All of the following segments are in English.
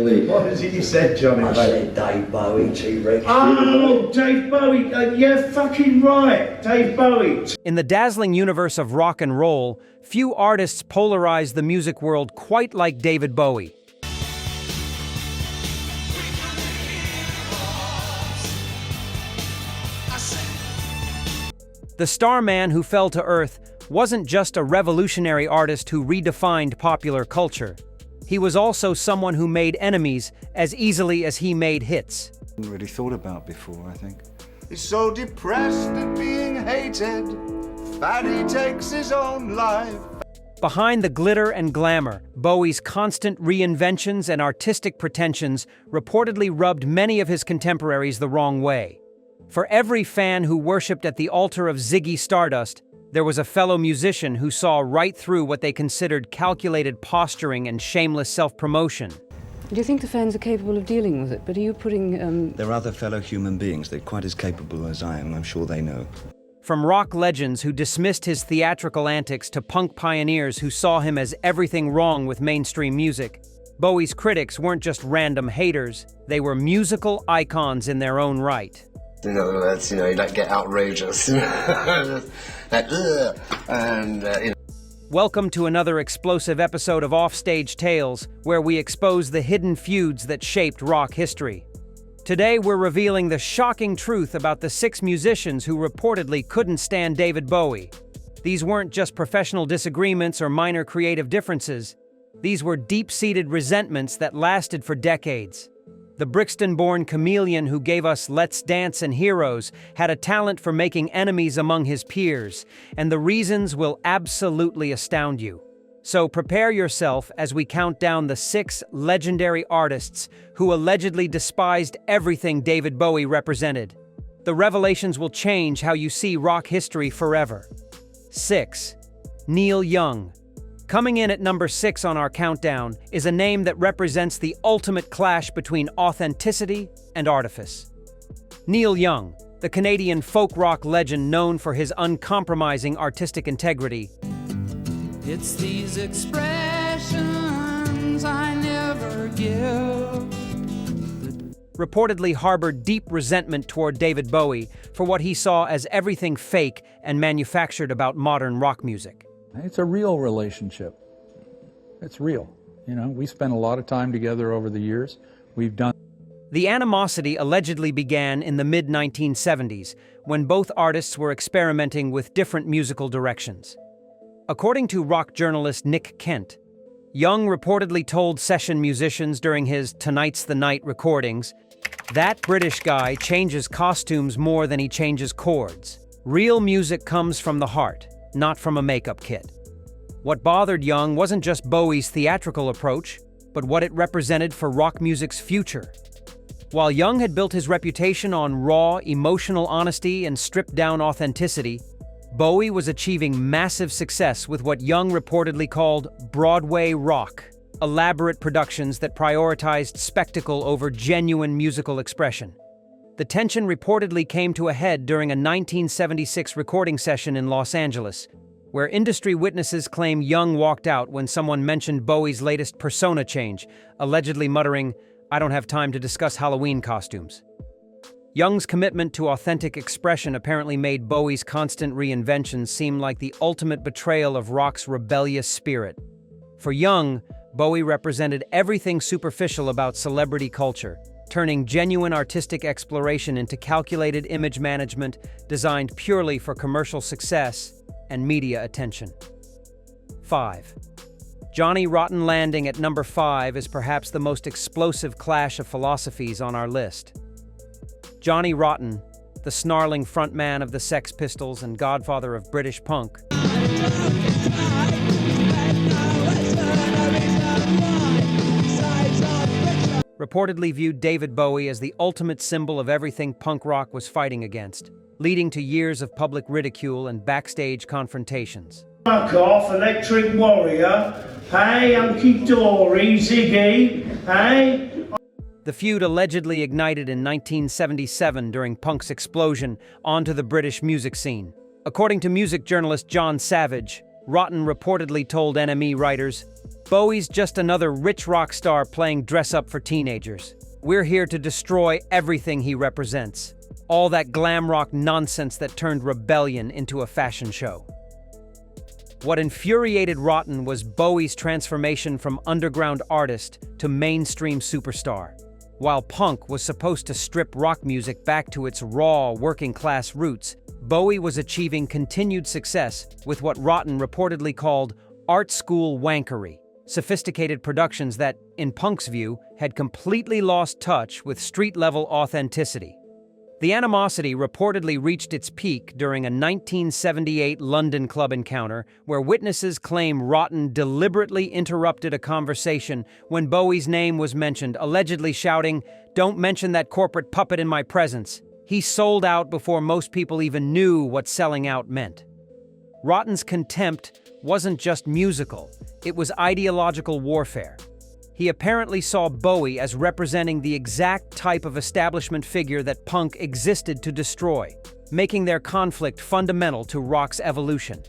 really. What is it you said, Johnny? I said Dave Bowie, T-Rex. Oh, Dave Bowie. You're fucking right. Dave Bowie. In the dazzling universe of rock and roll, few artists polarize the music world quite like David Bowie. The starman who fell to earth wasn't just a revolutionary artist who redefined popular culture. He was also someone who made enemies as easily as he made hits. Hadn't really thought about before, I think. He's so depressed at being hated, Fatty takes his own life. Behind the glitter and glamour, Bowie's constant reinventions and artistic pretensions reportedly rubbed many of his contemporaries the wrong way. For every fan who worshipped at the altar of Ziggy Stardust, there was a fellow musician who saw right through what they considered calculated posturing and shameless self-promotion. Do you think the fans are capable of dealing with it? But are you putting, There are other fellow human beings. They're quite as capable as I am. I'm sure they know. From rock legends who dismissed his theatrical antics to punk pioneers who saw him as everything wrong with mainstream music, Bowie's critics weren't just random haters, they were musical icons in their own right. You don't get outrageous. Welcome to another explosive episode of Offstage Tales, where we expose the hidden feuds that shaped rock history. Today we're revealing the shocking truth about the 6 musicians who reportedly couldn't stand David Bowie. These weren't just professional disagreements or minor creative differences. These were deep-seated resentments that lasted for decades. The Brixton-born chameleon who gave us Let's Dance and Heroes had a talent for making enemies among his peers, and the reasons will absolutely astound you. So prepare yourself as we count down the 6 legendary artists who allegedly despised everything David Bowie represented. The revelations will change how you see rock history forever. 6. Neil Young. Coming in at number 6 on our countdown is a name that represents the ultimate clash between authenticity and artifice. Neil Young, the Canadian folk rock legend known for his uncompromising artistic integrity. It's these expressions I never give. Reportedly harbored deep resentment toward David Bowie for what he saw as everything fake and manufactured about modern rock music. It's a real relationship. It's real. We spent a lot of time together over the years. The animosity allegedly began in the mid-1970s, when both artists were experimenting with different musical directions. According to rock journalist Nick Kent, Young reportedly told session musicians during his Tonight's the Night recordings, "That British guy changes costumes more than he changes chords. Real music comes from the heart, not from a makeup kit." What bothered Young wasn't just Bowie's theatrical approach, but what it represented for rock music's future. While Young had built his reputation on raw, emotional honesty and stripped-down authenticity, Bowie was achieving massive success with what Young reportedly called Broadway rock, elaborate productions that prioritized spectacle over genuine musical expression. The tension reportedly came to a head during a 1976 recording session in Los Angeles, where industry witnesses claim Young walked out when someone mentioned Bowie's latest persona change, allegedly muttering, "I don't have time to discuss Halloween costumes." Young's commitment to authentic expression apparently made Bowie's constant reinventions seem like the ultimate betrayal of rock's rebellious spirit. For Young, Bowie represented everything superficial about celebrity culture, turning genuine artistic exploration into calculated image management designed purely for commercial success and media attention. 5. Johnny Rotten landing at number 5 is perhaps the most explosive clash of philosophies on our list. Johnny Rotten, the snarling frontman of the Sex Pistols and godfather of British punk, reportedly viewed David Bowie as the ultimate symbol of everything punk rock was fighting against, leading to years of public ridicule and backstage confrontations. Fuck off, Electric Warrior. Hey, Hunky Dory, Ziggy. Hey. The feud allegedly ignited in 1977 during punk's explosion onto the British music scene. According to music journalist John Savage, Rotten reportedly told NME writers, Bowie's just another rich rock star playing dress-up for teenagers. We're here to destroy everything he represents. All that glam rock nonsense that turned rebellion into a fashion show. What infuriated Rotten was Bowie's transformation from underground artist to mainstream superstar. While punk was supposed to strip rock music back to its raw, working-class roots, Bowie was achieving continued success with what Rotten reportedly called art school wankery, sophisticated productions that, in punk's view, had completely lost touch with street-level authenticity. The animosity reportedly reached its peak during a 1978 London club encounter where witnesses claim Rotten deliberately interrupted a conversation when Bowie's name was mentioned, allegedly shouting, "Don't mention that corporate puppet in my presence." He sold out before most people even knew what selling out meant. Rotten's contempt wasn't just musical, it was ideological warfare. He apparently saw Bowie as representing the exact type of establishment figure that punk existed to destroy, making their conflict fundamental to rock's evolution.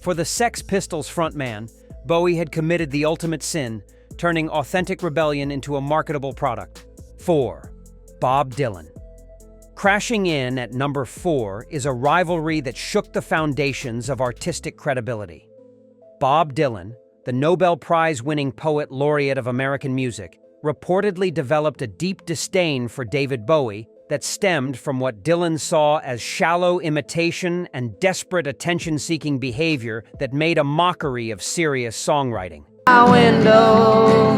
For the Sex Pistols frontman, Bowie had committed the ultimate sin, turning authentic rebellion into a marketable product. 4. Bob Dylan. Crashing in at number 4 is a rivalry that shook the foundations of artistic credibility. Bob Dylan, the Nobel Prize-winning poet laureate of American music, reportedly developed a deep disdain for David Bowie that stemmed from what Dylan saw as shallow imitation and desperate attention-seeking behavior that made a mockery of serious songwriting. Window,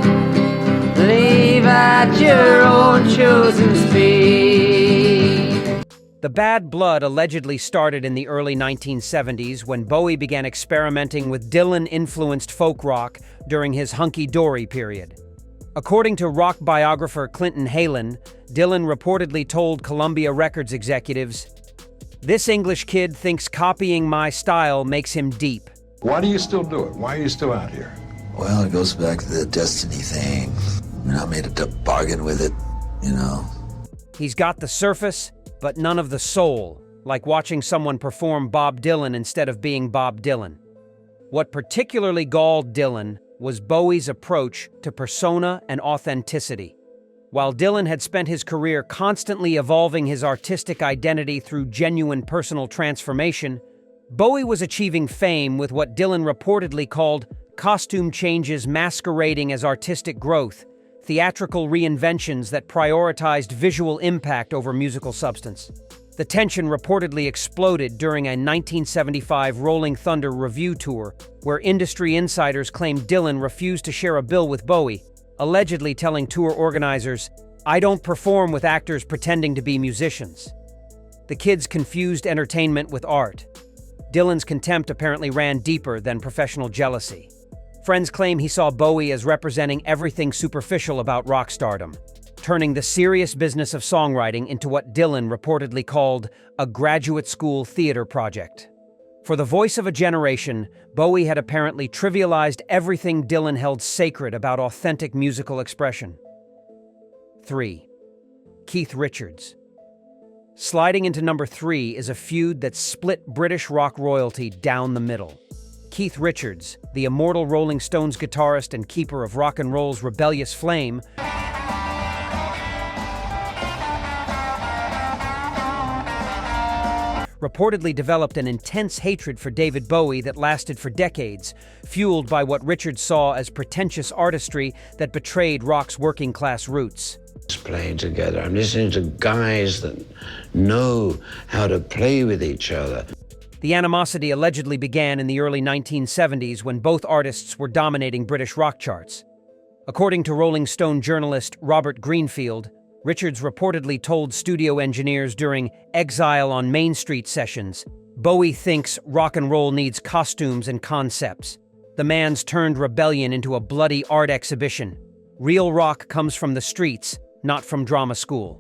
leave at your own chosen speed. The bad blood allegedly started in the early 1970s when Bowie began experimenting with Dylan-influenced folk rock during his hunky-dory period. According to rock biographer Clinton Halen, Dylan reportedly told Columbia Records executives, "This English kid thinks copying my style makes him deep." Why do you still do it? Why are you still out here? Well, it goes back to the destiny thing. I made a bargain with it, you know. He's got the surface, but none of the soul, like watching someone perform Bob Dylan instead of being Bob Dylan. What particularly galled Dylan was Bowie's approach to persona and authenticity. While Dylan had spent his career constantly evolving his artistic identity through genuine personal transformation, Bowie was achieving fame with what Dylan reportedly called costume changes masquerading as artistic growth, theatrical reinventions that prioritized visual impact over musical substance. The tension reportedly exploded during a 1975 Rolling Thunder review tour, where industry insiders claimed Dylan refused to share a bill with Bowie, allegedly telling tour organizers, "I don't perform with actors pretending to be musicians." The kids confused entertainment with art. Dylan's contempt apparently ran deeper than professional jealousy. Friends claim he saw Bowie as representing everything superficial about rock stardom, turning the serious business of songwriting into what Dylan reportedly called a graduate school theater project. For the voice of a generation, Bowie had apparently trivialized everything Dylan held sacred about authentic musical expression. 3. Keith Richards. Sliding into number 3 is a feud that split British rock royalty down the middle. Keith Richards, the immortal Rolling Stones guitarist and keeper of rock and roll's rebellious flame, reportedly developed an intense hatred for David Bowie that lasted for decades, fueled by what Richards saw as pretentious artistry that betrayed rock's working-class roots. Playing together, I'm listening to guys that know how to play with each other. The animosity allegedly began in the early 1970s when both artists were dominating British rock charts. According to Rolling Stone journalist Robert Greenfield, Richards reportedly told studio engineers during Exile on Main Street sessions, "Bowie thinks rock and roll needs costumes and concepts. The man's turned rebellion into a bloody art exhibition. Real rock comes from the streets, not from drama school."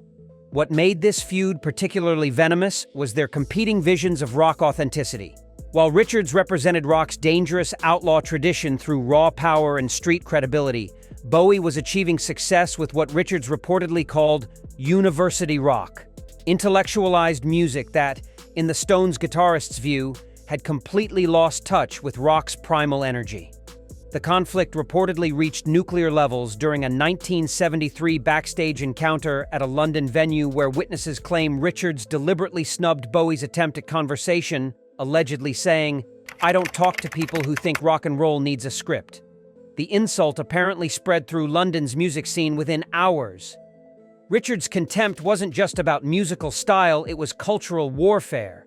What made this feud particularly venomous was their competing visions of rock authenticity. While Richards represented rock's dangerous outlaw tradition through raw power and street credibility, Bowie was achieving success with what Richards reportedly called university rock, intellectualized music that, in the Stones' guitarist's view, had completely lost touch with rock's primal energy. The conflict reportedly reached nuclear levels during a 1973 backstage encounter at a London venue where witnesses claim Richards deliberately snubbed Bowie's attempt at conversation, allegedly saying, "I don't talk to people who think rock and roll needs a script." The insult apparently spread through London's music scene within hours. Richards' contempt wasn't just about musical style, it was cultural warfare.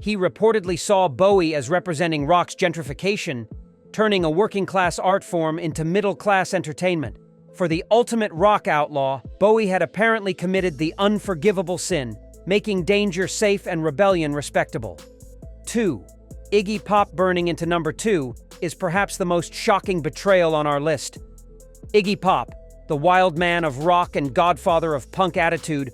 He reportedly saw Bowie as representing rock's gentrification, turning a working-class art form into middle-class entertainment. For the ultimate rock outlaw, Bowie had apparently committed the unforgivable sin, making danger safe and rebellion respectable. 2. Iggy Pop burning into number 2 is perhaps the most shocking betrayal on our list. Iggy Pop, the wild man of rock and godfather of punk attitude,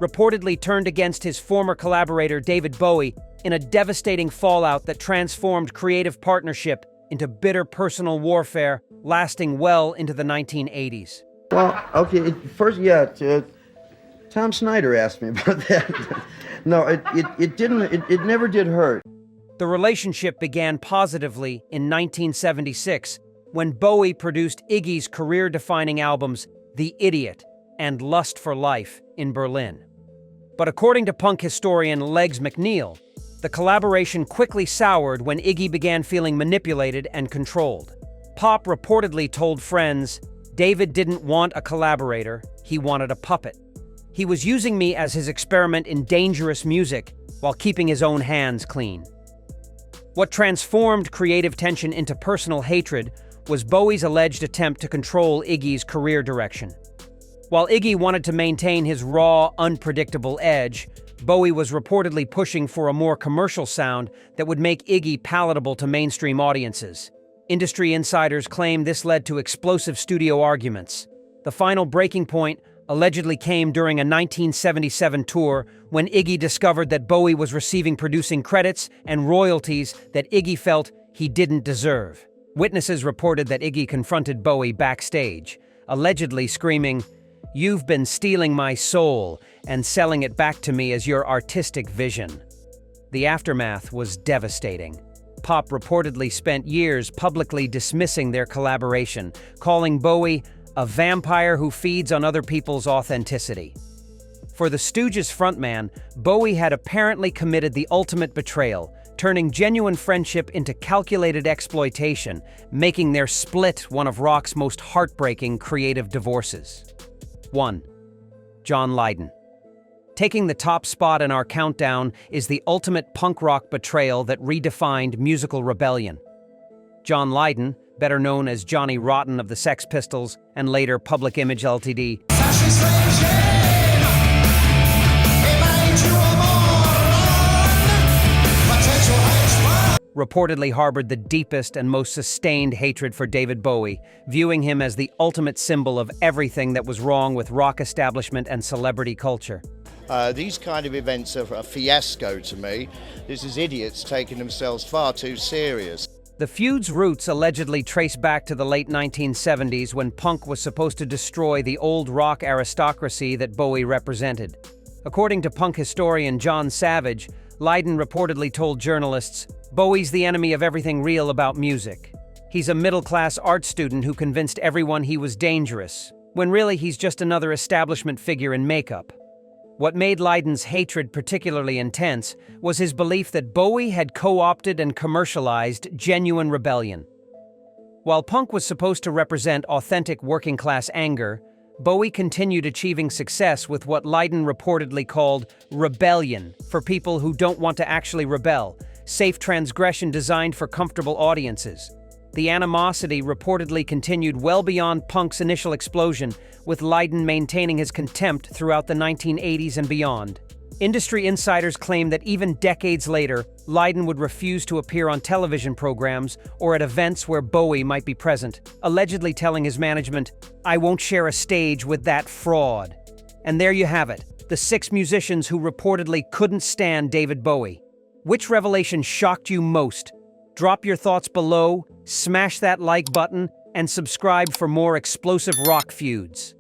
reportedly turned against his former collaborator David Bowie in a devastating fallout that transformed creative partnership into bitter personal warfare lasting well into the 1980s. Well, okay, first, Tom Snyder asked me about that. No, it never did hurt. The relationship began positively in 1976 when Bowie produced Iggy's career-defining albums The Idiot and Lust for Life in Berlin. But according to punk historian Legs McNeil, the collaboration quickly soured when Iggy began feeling manipulated and controlled. Pop reportedly told friends, "David didn't want a collaborator, he wanted a puppet. He was using me as his experiment in dangerous music while keeping his own hands clean." What transformed creative tension into personal hatred was Bowie's alleged attempt to control Iggy's career direction. While Iggy wanted to maintain his raw, unpredictable edge, Bowie was reportedly pushing for a more commercial sound that would make Iggy palatable to mainstream audiences. Industry insiders claim this led to explosive studio arguments. The final breaking point allegedly came during a 1977 tour when Iggy discovered that Bowie was receiving producing credits and royalties that Iggy felt he didn't deserve. Witnesses reported that Iggy confronted Bowie backstage, allegedly screaming, "You've been stealing my soul and selling it back to me as your artistic vision." The aftermath was devastating. Pop reportedly spent years publicly dismissing their collaboration, calling Bowie a vampire who feeds on other people's authenticity. For the Stooges frontman, Bowie had apparently committed the ultimate betrayal, turning genuine friendship into calculated exploitation, making their split one of rock's most heartbreaking creative divorces. 1. John Lydon. Taking the top spot in our countdown is the ultimate punk rock betrayal that redefined musical rebellion. John Lydon, better known as Johnny Rotten of the Sex Pistols and later Public Image Ltd., reportedly harbored the deepest and most sustained hatred for David Bowie, viewing him as the ultimate symbol of everything that was wrong with rock establishment and celebrity culture. These kind of events are a fiasco to me. This is idiots taking themselves far too serious. The feud's roots allegedly trace back to the late 1970s when punk was supposed to destroy the old rock aristocracy that Bowie represented. According to punk historian John Savage, Lydon reportedly told journalists, "Bowie's the enemy of everything real about music. He's a middle-class art student who convinced everyone he was dangerous, when really he's just another establishment figure in makeup." What made Lydon's hatred particularly intense was his belief that Bowie had co-opted and commercialized genuine rebellion. While punk was supposed to represent authentic working-class anger, Bowie continued achieving success with what Lydon reportedly called rebellion for people who don't want to actually rebel, safe transgression designed for comfortable audiences. The animosity reportedly continued well beyond punk's initial explosion, with Lydon maintaining his contempt throughout the 1980s and beyond. Industry insiders claim that even decades later, Lydon would refuse to appear on television programs or at events where Bowie might be present, allegedly telling his management, "I won't share a stage with that fraud." And there you have it, the 6 musicians who reportedly couldn't stand David Bowie. Which revelation shocked you most? Drop your thoughts below, smash that like button, and subscribe for more explosive rock feuds.